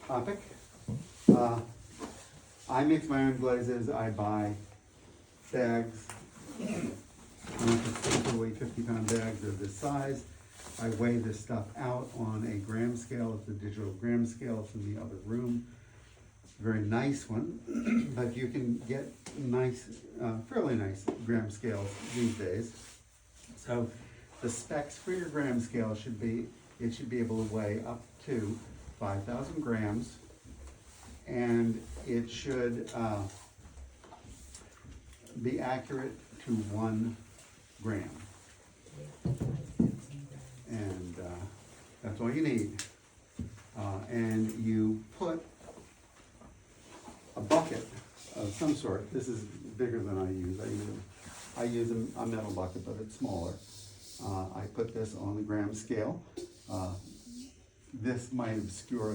topic. I mix my own glazes. I buy bags, typically 50-pound bags of this size. I weigh this stuff out on a gram scale. It's a digital gram scale. It's in the other room. Very nice one, but you can get nice, fairly nice gram scales these days. So the specs for your gram scale should be, it should be able to weigh up to 5,000 grams, and it should be accurate to 1 gram. And that's all you need. And you put a bucket of some sort. This is bigger than I use. I use a metal bucket, but it's smaller. I put this on the gram scale. This might obscure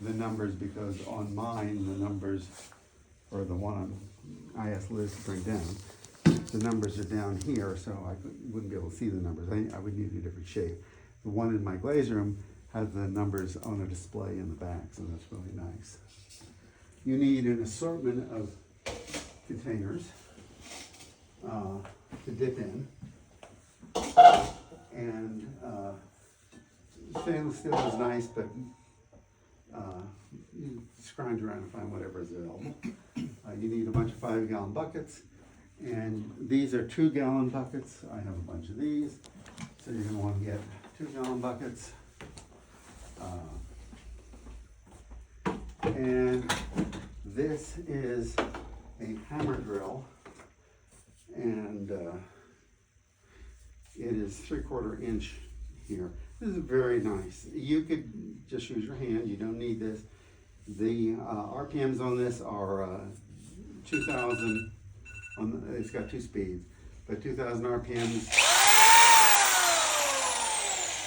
the numbers because on mine, the numbers, or the one I asked Liz to bring down, the numbers are down here, so I wouldn't be able to see the numbers. I would need a different shape. The one in my glaze room has the numbers on a display in the back, so that's really nice. You need an assortment of containers to dip in, and stainless steel is nice, but you scrounge around and find whatever is available. You need a bunch of 5-gallon buckets, and these are 2-gallon buckets. I have a bunch of these, so you're going to want to get 2-gallon buckets. And this is a hammer drill, and it is 3/4 inch here. This is very nice. You could just use your hand. You don't need this. The RPMs on this are 2,000. It's got 2 speeds, but 2,000 RPMs.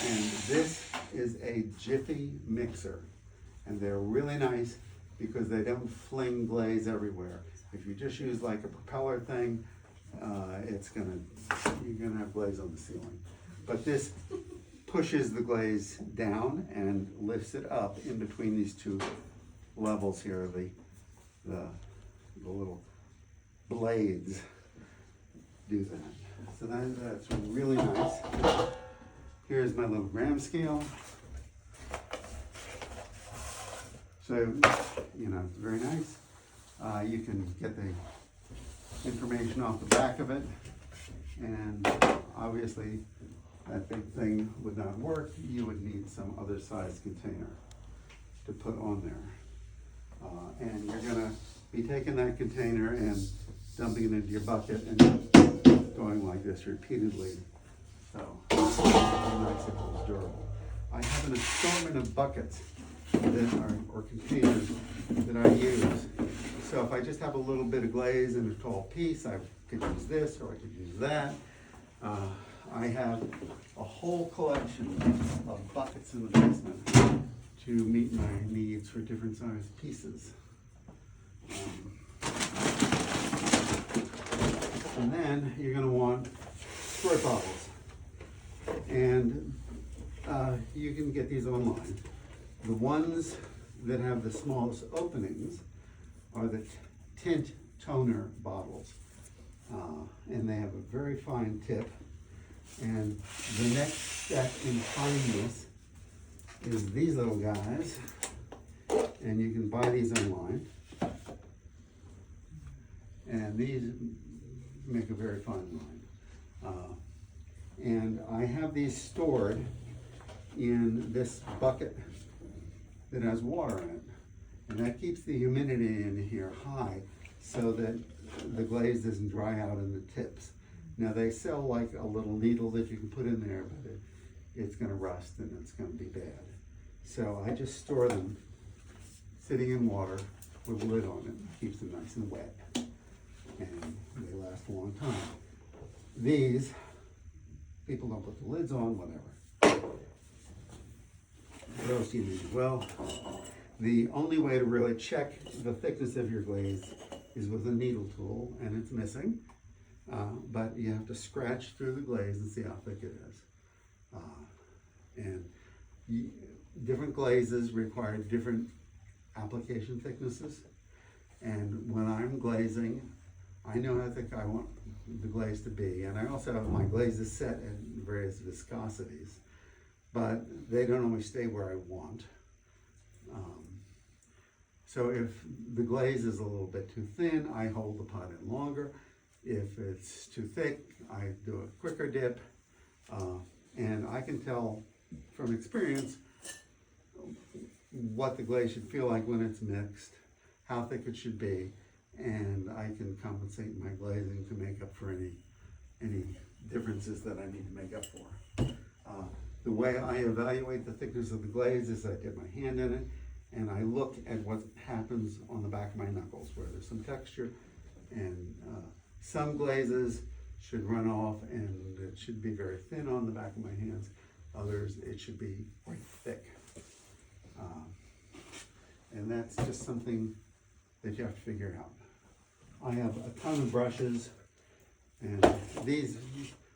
And this is a Jiffy mixer, and they're really nice because they don't fling glaze everywhere. If you just use like a propeller thing, you're gonna have glaze on the ceiling. But this pushes the glaze down and lifts it up in between these 2 levels here. The little blades do that. So that's really nice. Here's my little gram scale. So, it's very nice. You can get the information off the back of it, and obviously that big thing would not work. You would need some other size container to put on there. And you're gonna be taking that container and dumping it into your bucket and going like this repeatedly. So, it's nice if it was durable. I have an assortment of buckets or containers that I use. So if I just have a little bit of glaze in a tall piece, I could use this or I could use that. I have a whole collection of buckets in the basement to meet my needs for different sized pieces. And then you're going to want squirt bottles. And you can get these online. The ones that have the smallest openings are the tint toner bottles. And they have a very fine tip. And the next step in fineness is these little guys. And you can buy these online. And these make a very fine line. And I have these stored in this bucket that has water in it. And that keeps the humidity in here high so that the glaze doesn't dry out in the tips. Now they sell like a little needle that you can put in there, but it's gonna rust and it's gonna be bad. So I just store them sitting in water with a lid on it. Keeps them nice and wet. And they last a long time. These, people don't put the lids on, whatever. What else do you need? Well, the only way to really check the thickness of your glaze is with a needle tool, and it's missing. But you have to scratch through the glaze and see how thick it is. And different glazes require different application thicknesses. And when I'm glazing, I know how thick I want the glaze to be. And I also have my glazes set at various viscosities, but they don't always stay where I want. So if the glaze is a little bit too thin, I hold the pot in longer. If it's too thick, I do a quicker dip. And I can tell from experience what the glaze should feel like when it's mixed, how thick it should be, and I can compensate my glazing to make up for any differences that I need to make up for. The way I evaluate the thickness of the glaze is I dip my hand in it, and I look at what happens on the back of my knuckles, where there's some texture, and some glazes should run off, and it should be very thin on the back of my hands. Others, it should be quite thick. And that's just something that you have to figure out. I have a ton of brushes, and these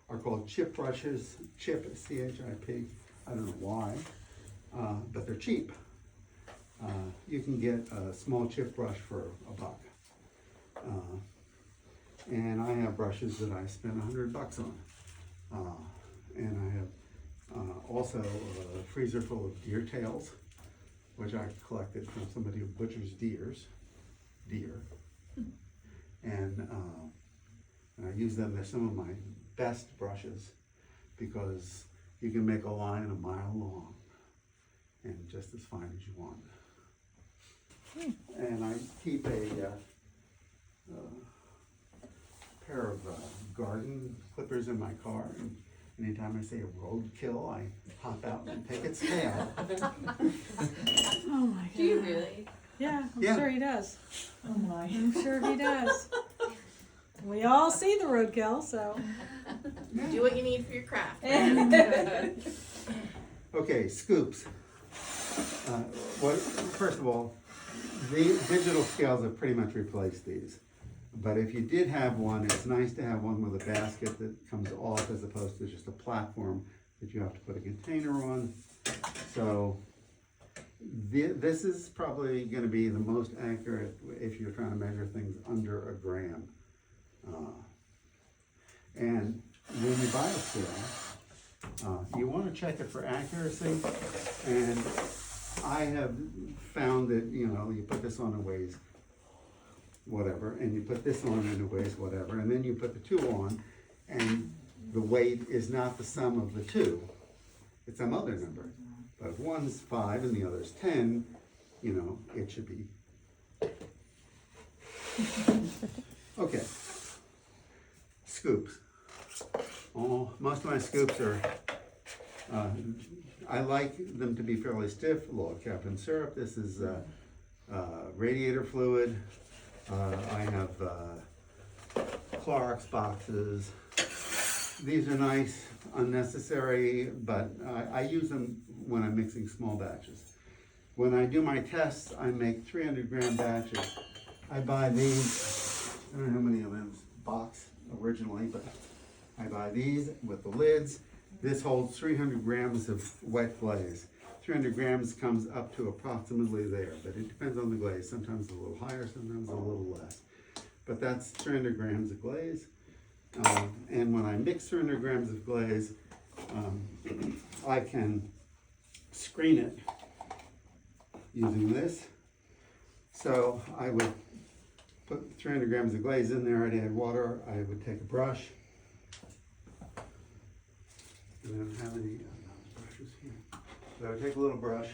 are called chip brushes. Chip, C-H-I-P. I don't know why, but they're cheap. You can get a small chip brush for $1. And I have brushes that I spend $100 on. And I have also a freezer full of deer tails, which I collected from somebody who butchers deer. And I use them. They're some of my best brushes because you can make a line 1 mile long and just as fine as you want. And I keep a pair of garden clippers in my car, and anytime I say a roadkill, I hop out and take its tail. Oh my God. Do you really? Yeah, I'm Yeah. sure he does. Oh my. I'm sure he does. We all see the roadkill, so. Do what you need for your craft. Okay, scoops. First of all, the digital scales have pretty much replaced these. But if you did have one, it's nice to have one with a basket that comes off as opposed to just a platform that you have to put a container on. So this is probably going to be the most accurate if you're trying to measure things under 1 gram. And when you buy a scale, you want to check it for accuracy. And I have found that, you put this on, it weighs whatever, and you put this on and it weighs whatever, and then you put the two on, and the weight is not the sum of the two. It's some other number. But if one's 5 and the other's 10, it should be. Okay. Scoops. Most of my scoops are, I like them to be fairly stiff. Log cabin syrup. This is radiator fluid. I have Clorox boxes. These are nice, unnecessary, but I use them when I'm mixing small batches. When I do my tests, I make 300-gram batches. I buy these, I don't know how many of them in this box originally, but I buy these with the lids. This holds 300 grams of wet glaze. 300 grams comes up to approximately there, but it depends on the glaze. Sometimes a little higher, sometimes a little less. But that's 300 grams of glaze. And when I mix 300 grams of glaze, I can screen it using this. So I would put 300 grams of glaze in there, I'd add water, I would take a brush. And I don't have any brushes here. So I would take a little brush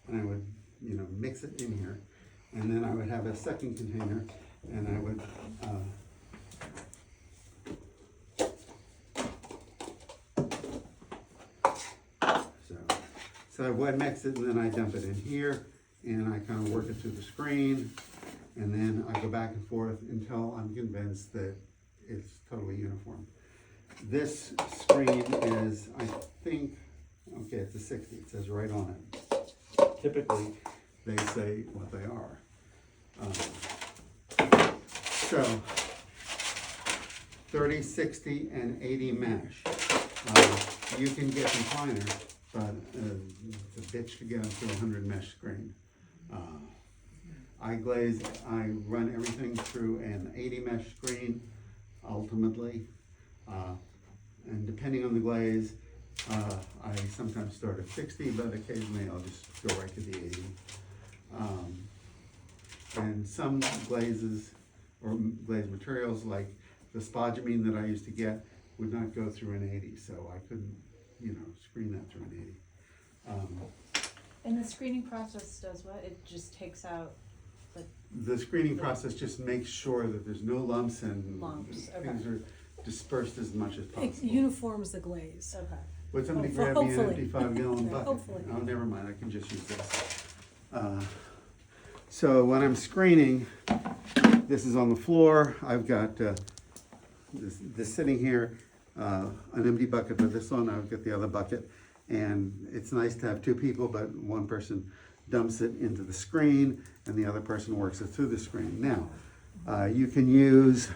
and I would, mix it in here. And then I would have a second container and I would so I wet mix it and then I dump it in here and I kind of work it through the screen and then I go back and forth until I'm convinced that it's totally uniform. This screen is, I think, okay, it's a 60, it says right on it. Typically, they say what they are. So, 30, 60, and 80 mesh. You can get them finer, but it's a bitch to get up to 100 mesh screen. I run everything through an 80 mesh screen ultimately, and depending on the glaze, I sometimes start at 60, but occasionally I'll just go right to the 80. And some glazes or glaze materials like the spodumene that I used to get would not go through an 80, so I couldn't, screen that through an 80. And the screening process does what? It just takes out the The screening process just makes sure that there's no lumps and lumps, okay. things are dispersed as much as It possible. uniforms the glaze. Okay. Would somebody Hopefully. grab me an empty 5-gallon Yeah, bucket? hopefully. Oh, never mind, I can just use this. So when I'm screening, this is on the floor. I've got this sitting here, an empty bucket with this on. I've got the other bucket. And it's nice to have two people, but one person dumps it into the screen and the other person works it through the screen. Now, you can use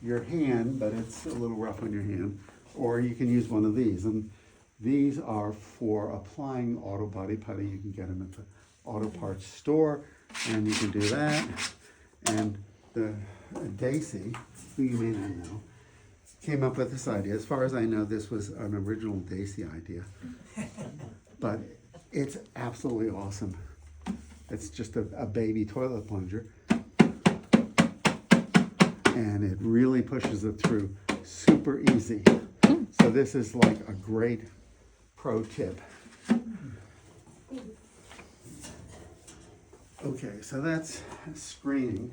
your hand, but it's a little rough on your hand, or you can use one of these. And these are for applying auto body putty. You can get them at the auto parts store, and you can do that. And the Daisy, who you may not know, came up with this idea. As far as I know, this was an original Daisy idea. But it's absolutely awesome. It's just a baby toilet plunger. And it really pushes it through super easy. So this is like a great pro tip. Okay, so that's screening.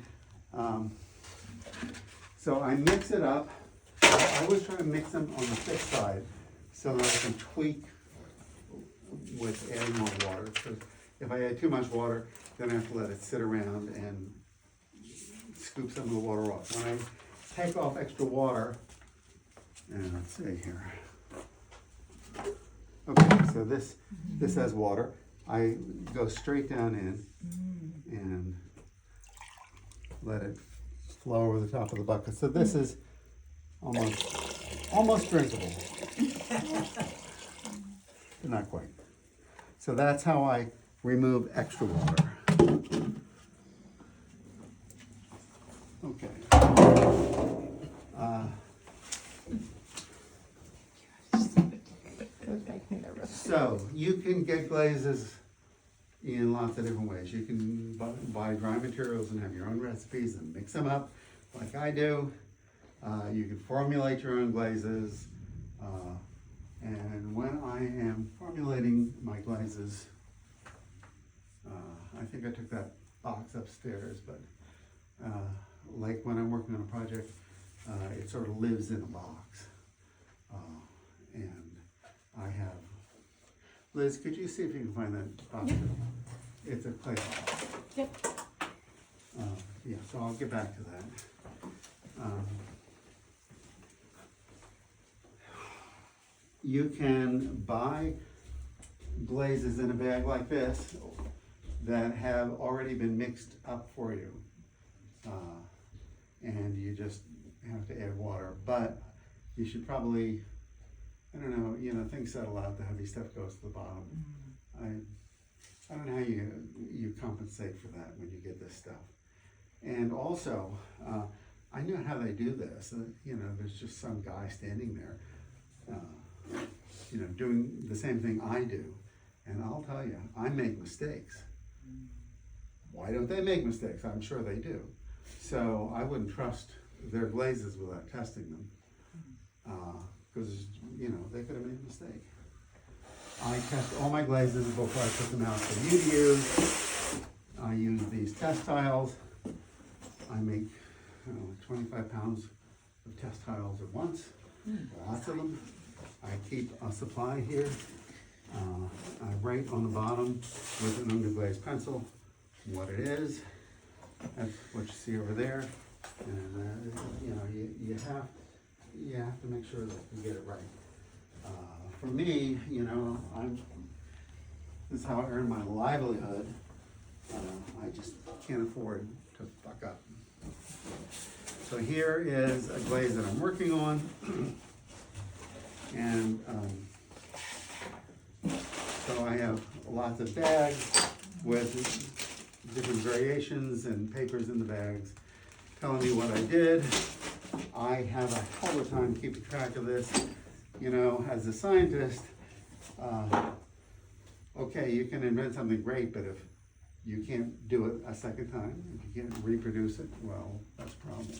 So I mix it up. I always try to mix them on the thick side so that I can tweak with adding more water. Because if I add too much water, then I have to let it sit around and scoop some of the water off. When I take off extra water, and let's see here. Okay, so this has water. I go straight down in and let it flow over the top of the bucket. So this is almost drinkable, but not quite. So that's how I remove extra water. Okay. So you can get glazes in lots of different ways. You can buy dry materials and have your own recipes and mix them up like I do. You can formulate your own glazes. And when I am formulating my glazes, I think I took that box upstairs, but like when I'm working on a project, it sort of lives in a box. And I have, Liz, could you see if you can find that box? Yep. It's a clay box. Yep. Yeah, so I'll get back to that. You can buy glazes in a bag like this that have already been mixed up for you. And you just have to add water, but you should probably, I don't know, things settle out, the heavy stuff goes to the bottom. I don't know how you compensate for that when you get this stuff. And also, I know how they do this. There's just some guy standing there, doing the same thing I do. And I'll tell you, I make mistakes. Why don't they make mistakes? I'm sure they do. So I wouldn't trust their glazes without testing them. Because, they could have made a mistake. I test all my glazes before I put them out for you to use. I use these test tiles. I make 25 pounds of test tiles at once, lots of them. I keep a supply here. I write on the bottom with an underglazed pencil what it is. That's what you see over there. And you have to make sure that you get it right. For me, this is how I earn my livelihood. I just can't afford to fuck up. So here is a glaze that I'm working on. And So I have lots of bags with different variations and papers in the bags telling me what I did. I have a hell of a time keeping track of this. You know, as a scientist, okay, you can invent something great, but if you can't do it a second time, if you can't reproduce it, well, that's a problem.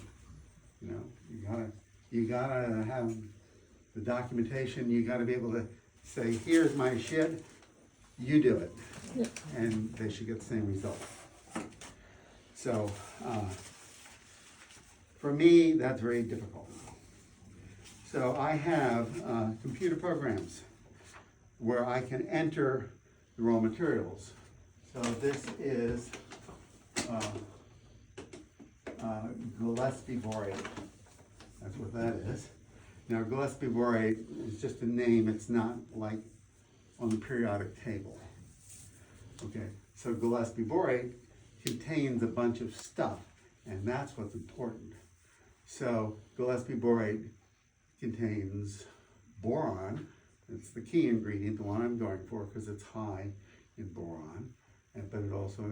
You know, you gotta have the documentation, you gotta be able to say, here's my shit, you do it. And they should get the same result. So, for me, that's very difficult. So I have computer programs where I can enter the raw materials. So this is Gillespie borate. That's what that is. Now Gillespie borate is just a name, it's not like on the periodic table. Okay, so Gillespie borate contains a bunch of stuff, and that's what's important. So Gillespie borate contains boron. It's the key ingredient, the one I'm going for, because it's high in boron. But it also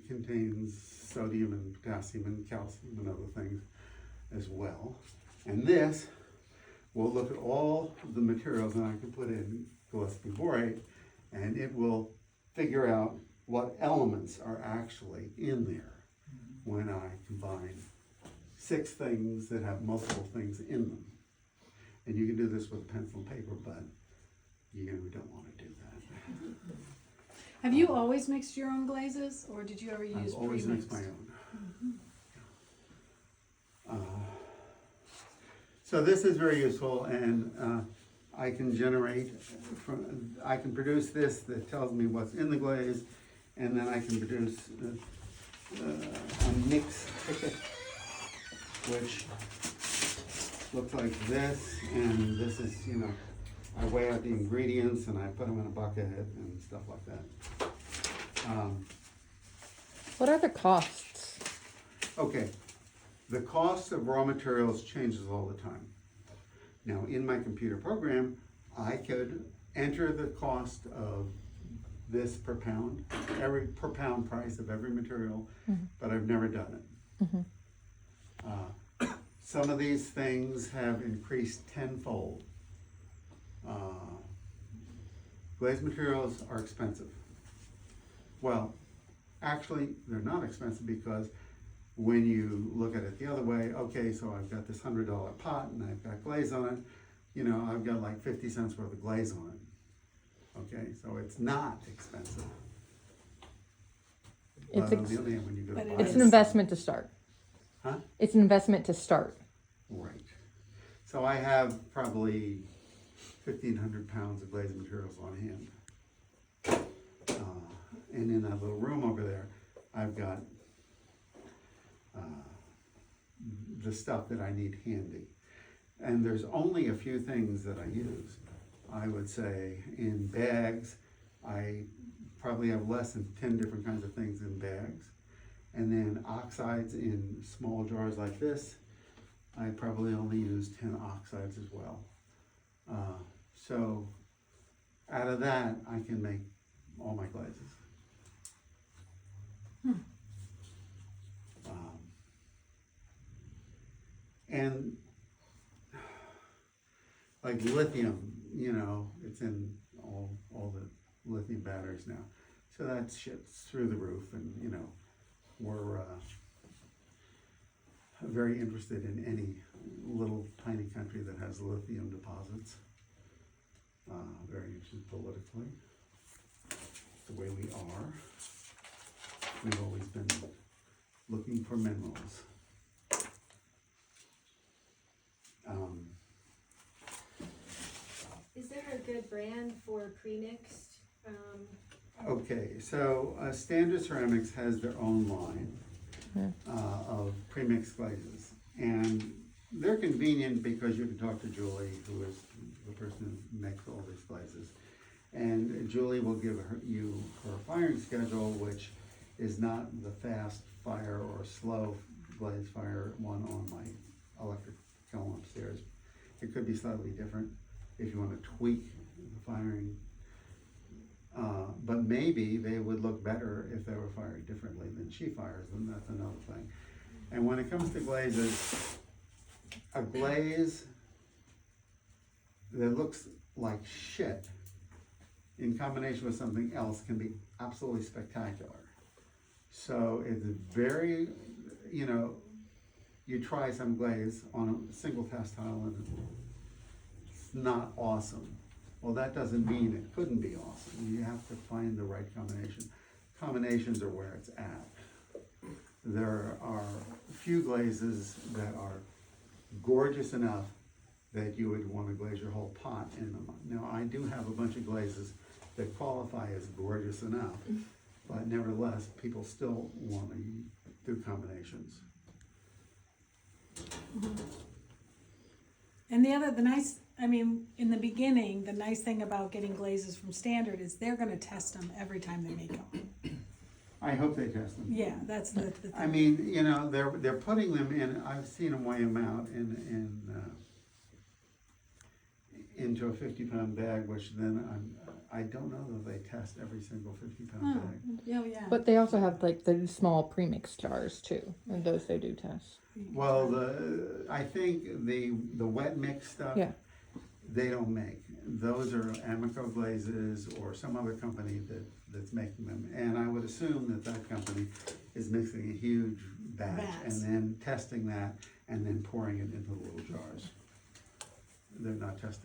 contains sodium and potassium and calcium and other things as well. And this will look at all the materials that I can put in Gillespie borate, and it will figure out what elements are actually in there when I combine 6 things that have multiple things in them. And you can do this with pencil and paper, but you don't want to do that. Have you always mixed your own glazes, or did you ever use I've always pre-mixed? mixed my own. So this is very useful, and I can I can produce this that tells me what's in the glaze, and then I can produce a mix ticket, which looks like this, and this is, you know, I weigh out the ingredients and I put them in a bucket and stuff like that. What are the costs? Okay, the cost of raw materials changes all the time. Now, in my computer program, I could enter the cost of this per pound, per pound price of every material, but I've never done it. Some of these things have increased tenfold. Glaze materials are expensive. Well, actually, they're not expensive because when you look at it the other way, okay, so I've got this $100 pot and I've got glaze on it, you know, I've got like 50 cents worth of glaze on it. Okay, so it's not expensive. It's But on the other hand, when you go to buy It's an it- investment to start. Huh? It's an investment to start. Right. So I have probably 1,500 pounds of glazing materials on hand. And in that little room over there, I've got the stuff that I need handy. And there's only a few things that I use. I would say in bags, I probably have less than 10 different kinds of things in bags. And then oxides in small jars like this, I probably only use 10 oxides as well. So out of that, I can make all my glazes. And like lithium, you know, it's in all the lithium batteries now. So that shit's through the roof, and you know, we're very interested in any little tiny country that has lithium deposits. Very interested politically, the way we are. We've always been looking for minerals. Is there a good brand for pre-mixed? Okay, so Standard Ceramics has their own line of premixed glazes, and they're convenient because you can talk to Julie, who is the person who makes all these glazes, and Julie will give you her firing schedule, which is not the fast fire or slow glaze fire one on my electric kiln upstairs. It could be slightly different if you want to tweak the firing. But maybe they would look better if they were fired differently than she fires them, that's another thing. And when it comes to glazes, a glaze that looks like shit in combination with something else can be absolutely spectacular. So it's very, you know, you try some glaze on a single test tile and it's not awesome. Well, that doesn't mean it couldn't be awesome. You have to find the right combination. Combinations are where it's at. There are few glazes that are gorgeous enough that you would want to glaze your whole pot in them. Now, I do have a bunch of glazes that qualify as gorgeous enough, but nevertheless, people still want to do combinations. And the nice, I mean, in the beginning, the nice thing about getting glazes from Standard is they're gonna test them every time they make them. I hope they test them. Yeah, that's the thing. I mean, you know, they're putting them in, I've seen them weigh them out into a 50-pound bag, which then I don't know that they test every single 50-pound Oh, bag. yeah. But they also have like the small premix jars too, and those they do test. Well, I think the wet mix stuff, Yeah. they don't make. Those are Amico Glazes or some other company that's making them. And I would assume that company is mixing a huge batch and then testing that and then pouring it into the little jars. They're not testing